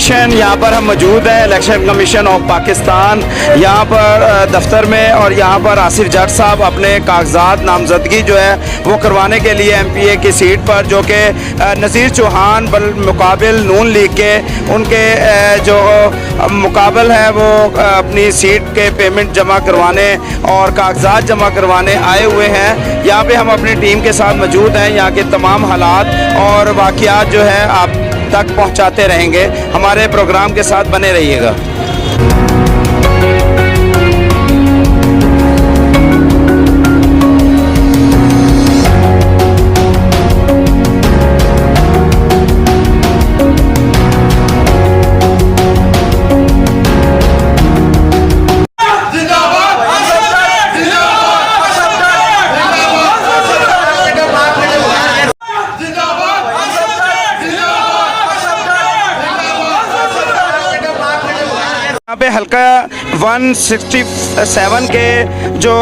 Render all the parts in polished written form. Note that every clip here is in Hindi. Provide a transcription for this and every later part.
कमीशन यहाँ पर हम मौजूद हैं, इलेक्शन कमीशन ऑफ पाकिस्तान यहाँ पर दफ्तर में। और यहाँ पर आसिफ जट साहब अपने कागजात नामजदगी जो है वो करवाने के लिए MPA की सीट पर, जो कि नज़ीर चौहान मुकाबिल नून लीग के उनके जो मुकाबल है वो अपनी सीट के पेमेंट जमा करवाने और कागजात जमा करवाने आए हुए हैं। यहाँ पे हम अपनी टीम के साथ मौजूद हैं। यहाँ के तमाम हालात और वाक़यात जो है आप तक पहुँचाते रहेंगे। हमारे प्रोग्राम के साथ बने रहिएगा। यहाँ पे हल्का 167 के जो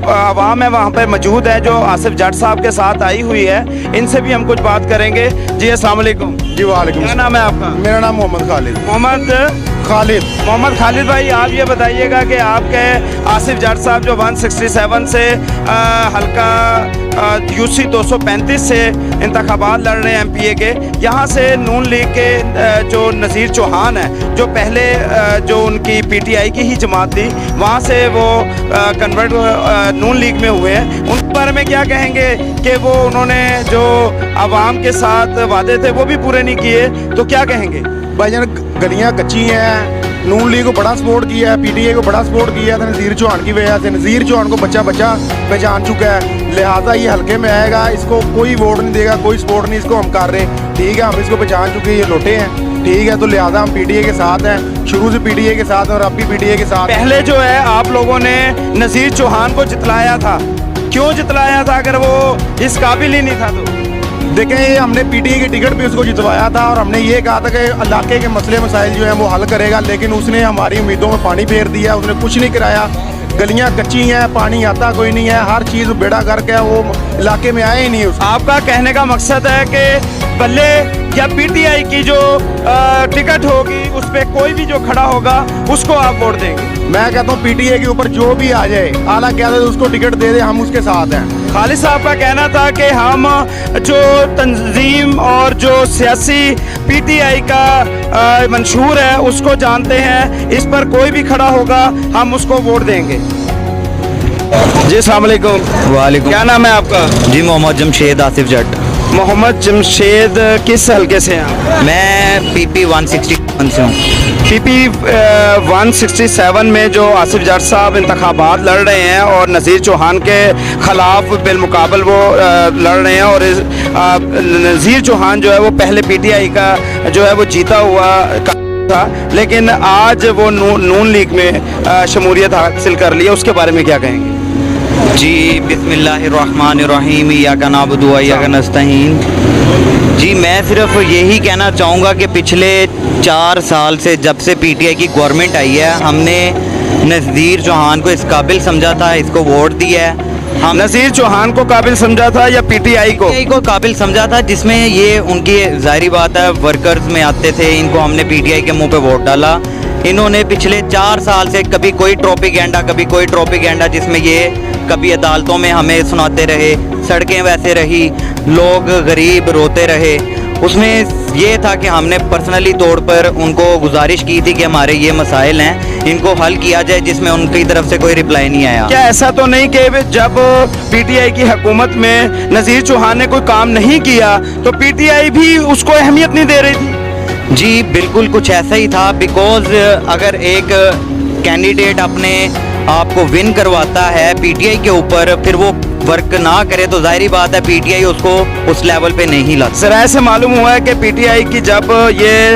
आवाम है वहाँ पे मौजूद है, जो आसिफ जट साहब के साथ आई हुई है। इनसे भी हम कुछ बात करेंगे। जी अस्सलाम वालेकुम। जी वालेकुम। क्या नाम है आपका? मेरा नाम मोहम्मद खालिद। मोहम्मद खालिद भाई, आप ये बताइएगा कि आपके आसिफ जट साहब जो 167 से हल्का UC 235 से इंतखाबात लड़ रहे हैं MPA के, यहाँ से नून लीग के जो नज़ीर चौहान है, जो पहले जो उनकी PTI की ही जमात थी, वहाँ से वो कन्वर्ट नून लीग में हुए हैं। उन बारे में क्या कहेंगे कि वो उन्होंने जो आवाम के साथ वादे थे वो भी पूरे नहीं किए, तो क्या कहेंगे? भाईजान, गलियाँ कच्ची हैं। नून लीग को बड़ा सपोर्ट किया है, PTI को बड़ा सपोर्ट किया है नज़ीर चौहान की वजह से। नज़ीर चौहान को बच्चा पहचान चुका है, लिहाजा ये हल्के में आएगा। इसको कोई वोट नहीं देगा, कोई सपोर्ट नहीं इसको हम कर रहे हैं। ठीक है, हम इसको पहचान चुके हैं, ये लोटे हैं। ठीक है, तो लिहाजा हम PTI के साथ हैं, शुरू से PTI के साथ और अब भी PTI के साथ। पहले जो है आप लोगों ने नज़ीर चौहान को जितलाया था, क्यों जितलाया था अगर वो इस काबिल ही नहीं था तो? देखें, ये हमने PTI के टिकट पे उसको जितवाया था और हमने ये कहा था कि इलाके के मसले मसाइल जो हैं वो हल करेगा, लेकिन उसने हमारी उम्मीदों में पानी फेर दिया। उसने कुछ नहीं कराया। गलियां कच्ची हैं, पानी आता कोई नहीं है, हर चीज़ बेड़ा करके वो इलाके में आए ही नहीं। आपका कहने का मकसद है कि बल्ले या PTI की जो टिकट होगी उस पर कोई भी जो खड़ा होगा उसको आप वोट देंगे? मैं कहता हूँ PTI के ऊपर जो भी आ जाए, आला क्या उसको टिकट दे दे, हम उसके साथ हैं। खालिद साहब का कहना था कि हम जो तंजीम और जो सियासी PTI का मंशूर है उसको जानते हैं, इस पर कोई भी खड़ा होगा हम उसको वोट देंगे। जी अस्सलाम वालेकुम। वालेकुम। क्या नाम है आपका? जी मोहम्मद जमशेद आसिफ जट। मोहम्मद जमशेद, किस हल्के से हैं आप? मैं PP 167 से हूँ। PP 167 में जो आसिफ जट साहब इंतखाबात लड़ रहे हैं और नज़ीर चौहान के ख़िलाफ़ बिलमुकाबल वो लड़ रहे हैं, और नज़ीर चौहान जो है वो पहले PTI का जो है वो जीता हुआ था, लेकिन आज वो नून लीग में शमूलियत हासिल कर लिया। उसके बारे में क्या कहेंगे? जी बिस्मिल्लाहिर्रहमानिर्रहीम, इय्याका नअबुदु व इय्याका नस्तईन। जी मैं सिर्फ यही कहना चाहूँगा कि पिछले 4 साल से जब से PTI की गवर्नमेंट आई है, हमने नज़ीर चौहान को इस काबिल समझा था, इसको वोट दिया है। हम नज़ीर चौहान को काबिल समझा था या PTI को काबिल समझा था, जिसमें ये उनकी जाहिर बात है वर्कर्स में आते थे। इनको हमने PTI के मुंह पे वोट डाला। इन्होंने पिछले 4 साल से कभी कोई प्रोपेगेंडा जिसमें ये कभी अदालतों में हमें सुनाते रहे, सड़कें वैसे रही, लोग गरीब रोते रहे। उसमें ये था कि हमने पर्सनली तौर पर उनको गुजारिश की थी कि हमारे ये मसाइल हैं, इनको हल किया जाए, जिसमें उनकी तरफ से कोई रिप्लाई नहीं आया। क्या ऐसा तो नहीं कि जब PTI की हुकूमत में नज़ीर चौहान ने कोई काम नहीं किया तो PTI भी उसको अहमियत नहीं दे रही थी? जी बिल्कुल कुछ ऐसा ही था। बिकॉज अगर एक कैंडिडेट अपने आप को विन करवाता है PTI के ऊपर, फिर वो वर्क ना करे तो जाहिर बात है PTI उसको उस लेवल पे नहीं लाता। सर ऐसे मालूम हुआ है कि PTI की जब ये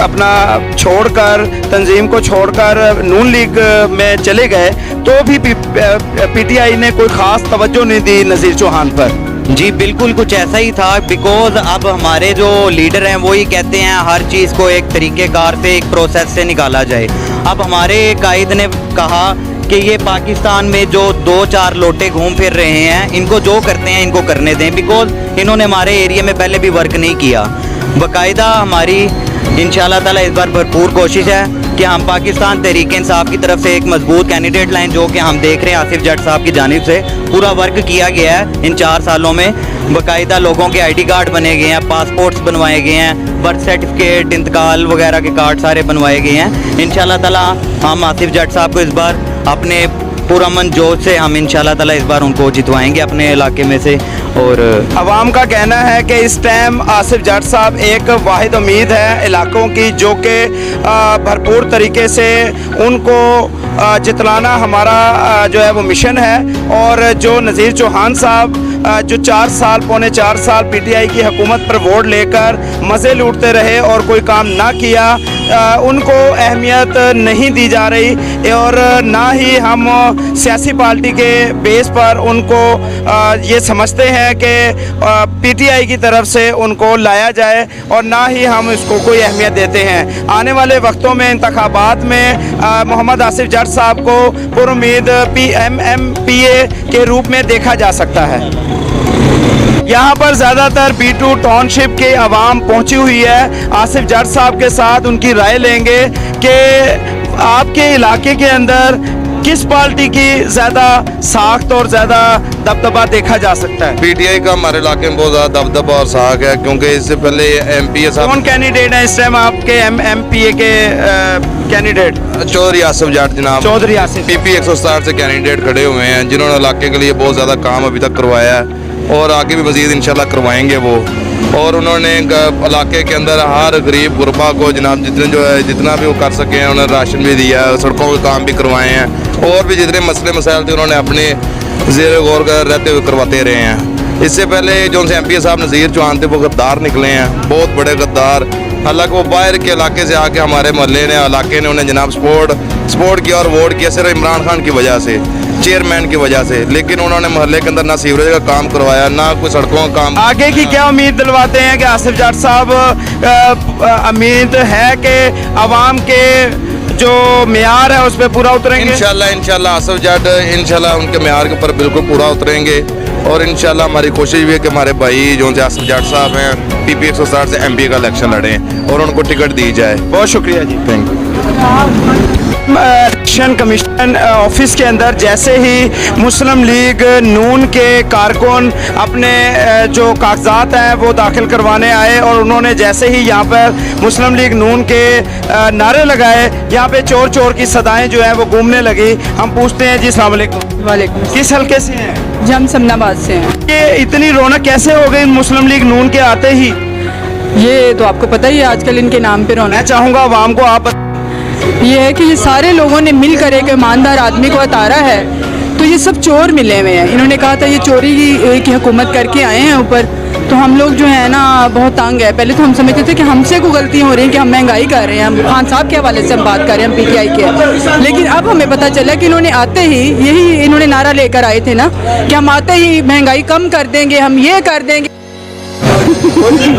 अपना छोड़कर तंजीम को छोड़कर नून लीग में चले गए तो भी PTI ने कोई ख़ास तवज्जो नहीं दी नज़ीर चौहान पर। जी बिल्कुल कुछ ऐसा ही था। बिकॉज अब हमारे जो लीडर हैं वो ही कहते हैं हर चीज़ को एक तरीक़ेकार से, एक प्रोसेस से निकाला जाए। अब हमारे कायद ने कहा कि ये पाकिस्तान में जो 2-4 लोटे घूम फिर रहे हैं, इनको जो करते हैं इनको करने दें। बिकॉज इन्होंने हमारे एरिया में पहले भी वर्क नहीं किया। बाकायदा हमारी इंशाल्लाह ताला इस बार भरपूर कोशिश है कि हम पाकिस्तान तहरीक इंसाफ की तरफ से एक मजबूत कैंडिडेट लाइन, जो कि हम देख रहे हैं आसिफ जट साहब की जानिब से पूरा वर्क किया गया है इन 4 सालों में। बाकायदा लोगों के ID कार्ड बने गए हैं, पासपोर्ट्स बनवाए गए हैं, बर्थ सर्टिफिकेट, इंतकाल वगैरह के कार्ड सारे बनवाए गए हैं। इंशाल्लाह ताला हम आसिफ जट साहब को इस बार अपने पूरा मन जोश से हम इंशाल्लाह ताला इस बार उनको जितवाएंगे अपने इलाके में से। और अवाम का कहना है कि इस टाइम आसिफ जट साहब एक वाहिद उम्मीद है इलाकों की, जो कि भरपूर तरीके से उनको जितलाना हमारा जो है वो मिशन है। और जो नज़ीर चौहान साहब जो 4 साल पौने 4 साल PTI की हुकूमत पर वोट लेकर मज़े लूटते रहे और कोई काम ना किया, उनको अहमियत नहीं दी जा रही और ना ही हम सियासी पार्टी के बेस पर उनको ये समझते हैं कि PTI की तरफ से उनको लाया जाए और ना ही हम इसको कोई अहमियत देते हैं। आने वाले वक्तों में इंतखाबात में मोहम्मद आसिफ जट साहब को पुरुमीद MMPA के रूप में देखा जा सकता है। यहाँ पर ज़्यादातर B2 टाउनशिप के आवाम पहुँची हुई है। आसिफ जट साहब के साथ उनकी राय लेंगे कि आपके इलाके के अंदर किस पार्टी की ज़्यादा साख्त और ज़्यादा दबदबा देखा जा सकता है। PTI का हमारे इलाके में बहुत ज़्यादा दबदबा और साख है, क्योंकि इससे पहले MPA साहब कौन कैंडिडेट है इस टाइम आपके MMPA के कैंडिडेट? चौधरी आसिफ जाट जनाब, चौधरी आसिफ PP 167 से कैंडिडेट खड़े हुए हैं, जिन्होंने इलाके के लिए बहुत ज़्यादा काम अभी तक करवाया है और आगे भी मज़ीद इंशाल्लाह करवाएंगे वो। और उन्होंने इलाके के अंदर हर गरीब गुरबा को जनाब जितना भी वो कर सके हैं उन्होंने राशन भी दिया है, सड़कों के काम भी करवाए हैं और भी जितने मसले मसाइल थे उन्होंने अपने ज़ेर गौर रहते हुए करवाते रहे हैं। इससे पहले जो उनसे MPA साहब नज़ीर चौहान थे वो गद्दार निकले हैं, बहुत बड़े गद्दार। हालांकि वो बाहर के इलाके से आके हमारे मोहल्ले ने इलाके ने उन्हें जनाब सपोर्ट किया और वोट किया सिर्फ इमरान खान की वजह से, चेयरमैन की वजह से, लेकिन उन्होंने मोहल्ले के अंदर ना सीवरेज का काम करवाया ना कोई सड़कों का काम। आगे की क्या उम्मीद दिलवाते हैं कि आसिफ जट साहब उम्मीद है कि आवाम के जो मेयार है उस पर पूरा उतरेंगे? इंशाल्लाह आसिफ जट इंशाल्लाह उनके मेयार के ऊपर बिल्कुल पूरा उतरेंगे और इंशाल्लाह हमारी कोशिश भी है कि हमारे भाई जो आसिफ जट साहब हैं PP 167 से MPA का इलेक्शन लड़ें और उनको टिकट दी जाए। बहुत शुक्रिया जी। Thank you. Election commission office के अंदर जैसे ही मुस्लिम लीग नून के कारकुन अपने जो कागजात हैं वो दाखिल करवाने आए और उन्होंने जैसे ही यहाँ पर मुस्लिम लीग नून के नारे लगाए, यहाँ पे चोर चोर की सदाएं जो है वो गूंजने लगी। हम पूछते हैं जी, अस्सलाम वालेकुम। वालेकुम। किस हल्के से हैं? जी हम समनाबाद से हैं। ये इतनी रौनक कैसे हो गई मुस्लिम लीग नून के आते ही? ये तो आपको पता ही है आजकल इनके नाम पे रौनक। मैं चाहूँगा आवाम को आप ये है कि ये सारे लोगों ने मिलकर एक ईमानदार आदमी को उतारा है, तो ये सब चोर मिले हुए हैं। इन्होंने कहा था ये चोरी की हुकूमत करके आए हैं ऊपर, तो हम लोग जो है ना बहुत तंग है। पहले तो हम समझते थे कि हमसे कोई गलतियाँ हो रही हैं कि हम महंगाई कर रहे हैं, हम खान साहब के हवाले से हम बात कर रहे हैं, हम PTI के, लेकिन अब हमें पता चला कि इन्होंने आते ही यही इन्होंने नारा लेकर आए थे ना कि हम आते ही महंगाई कम कर देंगे, हम ये कर देंगे। जी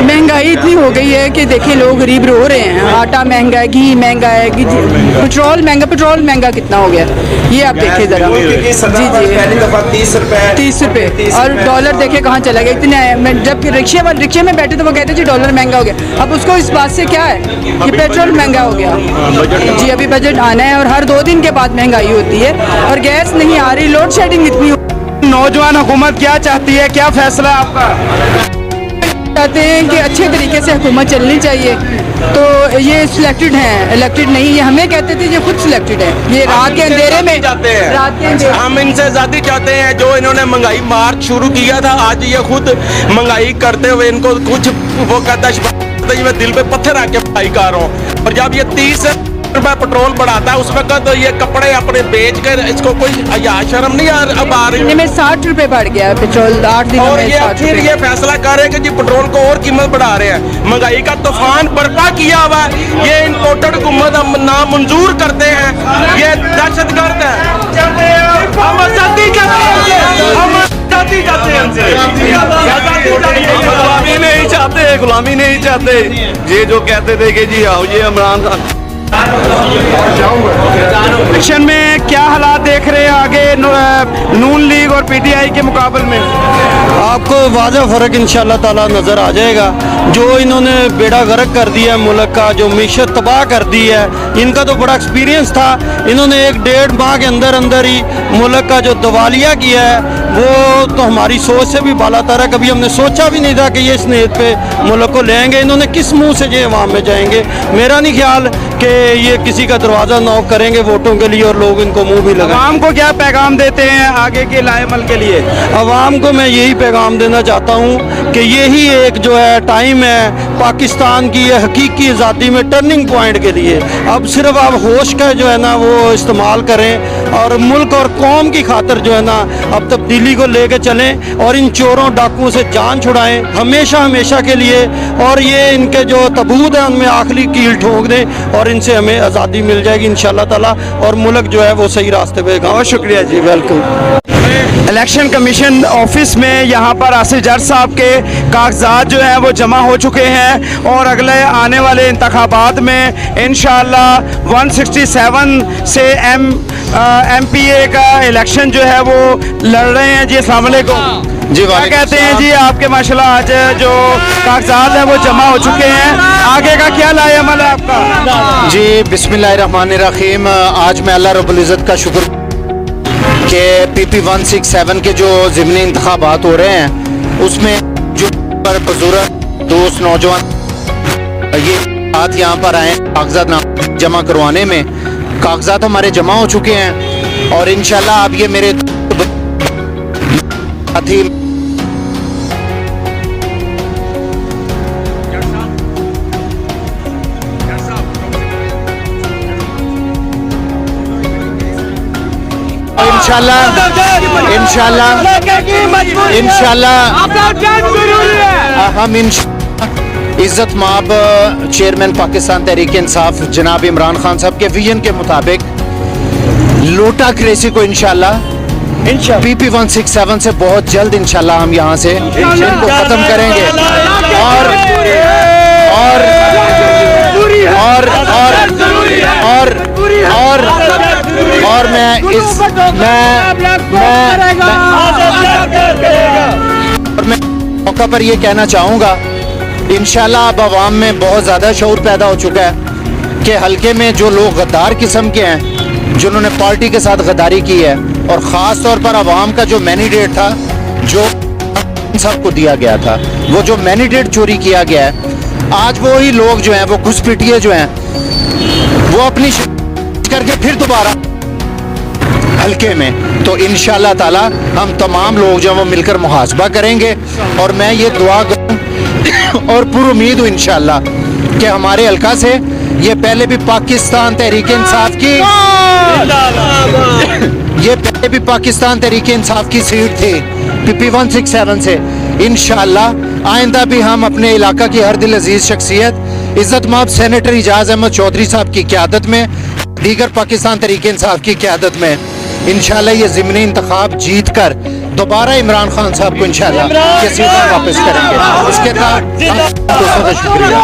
महंगाई इतनी हो गई है कि देखिए लोग गरीब रो रहे हैं। आटा महंगा है, घी महंगा है, पेट्रोल महंगा कितना हो गया ये आप देखिए ज़रा। जी पहली दफ़ा 30 रुपये और डॉलर देखिए कहाँ चला गया। इतने जब रिक्शे में बैठे तो वो कहते जी डॉलर महंगा हो गया। अब उसको इस बात से क्या है कि पेट्रोल महंगा हो गया। जी अभी बजट आना है और हर 2 दिन के बाद महंगाई होती है और गैस नहीं आ रही, लोड शेडिंग इतनी। नौजवान हुकूमत क्या चाहती है, क्या फैसला है आपका? चाहते हैं कि अच्छे तरीके से हुकूमत चलनी चाहिए, तो ये सिलेक्टेड हैं, इलेक्टेड नहीं। ये हमें कहते थे ये खुद सिलेक्टेड है। ये रात के अंधेरे में जाते हैं, हम इनसे ज्यादा चाहते हैं। जो इन्होंने महंगाई मार्च शुरू किया था, आज ये खुद महंगाई करते हुए इनको कुछ वो कहता है मैं दिल पे पत्थर आके महंगाई कर रहा हूँ। और जब ये 30 रुपए पेट्रोल बढ़ाता है उस वक्त तो ये कपड़े अपने बेच कर इसको कोई शर्म नहीं अब आ रही में 60 रुपए बढ़ गया पेट्रोल 8 दिनों और में। ये फिर ये फैसला कर रहे हैं कि जी पेट्रोल को और कीमत बढ़ा रहे हैं। महंगाई का तूफान बर्पा किया हुआ है। ये इम्पोर्टेड हुकूमत हम नामंजूर करते हैं, ये दहशतगर्द है। हम आजादी चाहते हैं, हम आजादी चाहते हैं, गुलामी नहीं चाहते, गुलामी नहीं चाहते। ये जो कहते थे कि जी आओ ये इमरान खान। इलेक्शन में क्या हालात देख रहे हैं आगे? नून लीग और पीटीआई के मुकाबले में? आपको वाज़ह फ़र्क इंशाल्लाह ताला नज़र आ जाएगा। जो इन्होंने बेड़ा गर्क कर दिया है मुल्क का, जो मीशत तबाह कर दी है, इनका तो बड़ा एक्सपीरियंस था। इन्होंने 1-1.5 माह के अंदर अंदर ही मुल्क का जो दवालिया किया है वो तो हमारी सोच से भी बालातर है। कभी हमने सोचा भी नहीं था कि ये इस नीयत पे मुल्क को लेंगे। इन्होंने किस मुंह से ये अवाम में जाएंगे? मेरा नहीं ख्याल कि ये किसी का दरवाज़ा नॉक करेंगे वोटों के लिए और लोग इनको मुंह भी लगाएंगे। आवाम को क्या पैगाम देते हैं आगे के लाएमल के लिए? अवाम को मैं यही पैगाम देना चाहता हूँ कि यही एक जो है टाइम है पाकिस्तान की ये हकीकी आज़ादी में टर्निंग पॉइंट के लिए। अब सिर्फ आप होश का जो है ना वो इस्तेमाल करें और मुल्क और कौम की खातिर जो है ना अब तब्दीली को लेके चलें और इन चोरों डाकुओं से जान छुड़ाएं हमेशा हमेशा के लिए। और ये इनके जो तबूत है उनमें आखिरी कील ठोक दें और इनसे हमें आज़ादी मिल जाएगी इंशाल्लाह ताला और मुल्क जो है वो सही रास्ते पे। बहुत शुक्रिया जी, वेलकम। इलेक्शन कमीशन ऑफिस में यहाँ पर आसिफ जट साहब के कागजात जो हैं वो जमा हो चुके हैं और अगले आने वाले इंतखाबात में इंशाअल्लाह 167 से MPA का इलेक्शन जो है वो लड़ रहे हैं जी। अस्सलाम वालेकुम जी, क्या कहते हैं जी आपके माशाल्लाह आज जो कागजात हैं वो जमा हो चुके हैं, आगे का क्या लाएअमल है आपका? जी बिस्मिल्लाहिर्रहमानिर्रहीम। आज मैं अल्लाह रब्बुल इज़्ज़त का शुक्र कि PP 167 के जो ज़िमनी इंतखाबात हो रहे हैं उसमें जो पर बुजुर्ग दोस्त नौजवान ये साथ यहाँ पर आए कागजात जमा करवाने में। कागजात हमारे जमा हो चुके हैं और इंशाल्लाह अब ये मेरे साथी इंशाल्लाह हम इज़्ज़त माब चेयरमैन पाकिस्तान तहरीक इंसाफ जनाब इमरान खान साहब के विजन के मुताबिक लोटा क्रेसी को इंशाल्लाह PP 167 से बहुत जल्द इंशाल्लाह हम यहाँ से इनको ख़त्म करेंगे और और और और और और मैं इस मैं मौका पर ये कहना चाहूँगा इंशाल्लाह अब आवाम में बहुत ज़्यादा शऊर पैदा हो चुका है कि हल्के में जो लोग गद्दार किस्म के हैं जिन्होंने पार्टी के साथ गद्दारी की है और ख़ास तौर पर आवाम का जो मैंडेट था जो सबको दिया गया था वो जो मैंडेट चोरी किया गया है, आज वो ही लोग जो हैं वो घुसपैठिए जो हैं वो अपनी करके फिर दोबारा हल्के में। तो इंशाल्लाह ताला हम तमाम लोग जो हैं वो मिलकर मुहासबा करेंगे और मैं ये दुआ करूं और पूरी उम्मीद हूँ इंशाल्लाह कि हमारे हल्का से ये पहले भी पाकिस्तान तहरीक इंसाफ की ये पहले भी पाकिस्तान तहरीक इंसाफ की सीट थी PP 167 से। इंशाल्लाह आइंदा भी हम अपने इलाका की हर दिल अजीज शख्सियत इज़्ज़त माब सेनेटर इजाज़ अहमद चौधरी साहब की क़यादत में दीगर पाकिस्तान तहरीक इंसाफ की क़यादत में इंशाल्लाह ये ज़िमनी इंतखाब जीत कर दोबारा इमरान खान साहब को इंशाल्लाह ये सीट पर वापस करेंगे। इसके साथ दोस्तों का शुक्रिया।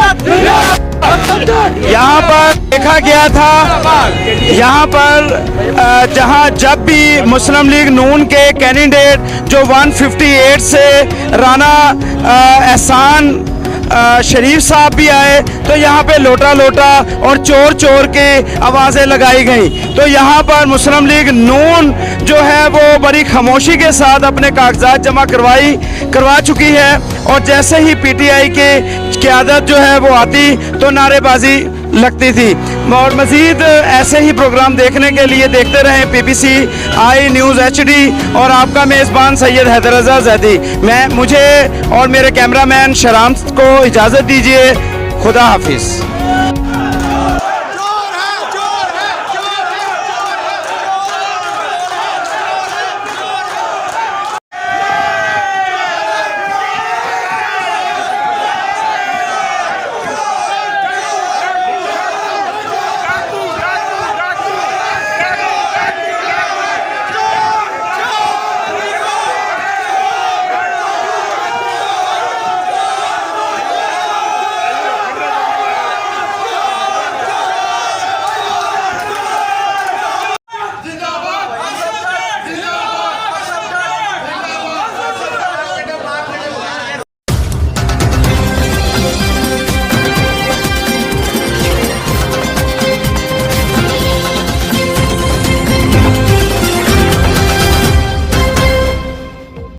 यहाँ पर देखा गया था, यहाँ पर जहाँ जब भी मुस्लिम लीग नून के कैंडिडेट जो 158 से राना एहसान शरीफ साहब भी आए तो यहाँ पे लोटा लोटा और चोर चोर के आवाज़ें लगाई गई। तो यहाँ पर मुस्लिम लीग नून जो है वो बड़ी खामोशी के साथ अपने कागजात जमा करवा चुकी है और जैसे ही PTI के क़यादत जो है वो आती तो नारेबाजी लगती थी। और मज़ीद ऐसे ही प्रोग्राम देखने के लिए देखते रहें PPC आई न्यूज़ HD और आपका मेज़बान सैयद हैदर रज़ा ज़ैदी। मुझे और मेरे कैमरामैन शराम को इजाज़त दीजिए। खुदा हाफिज़।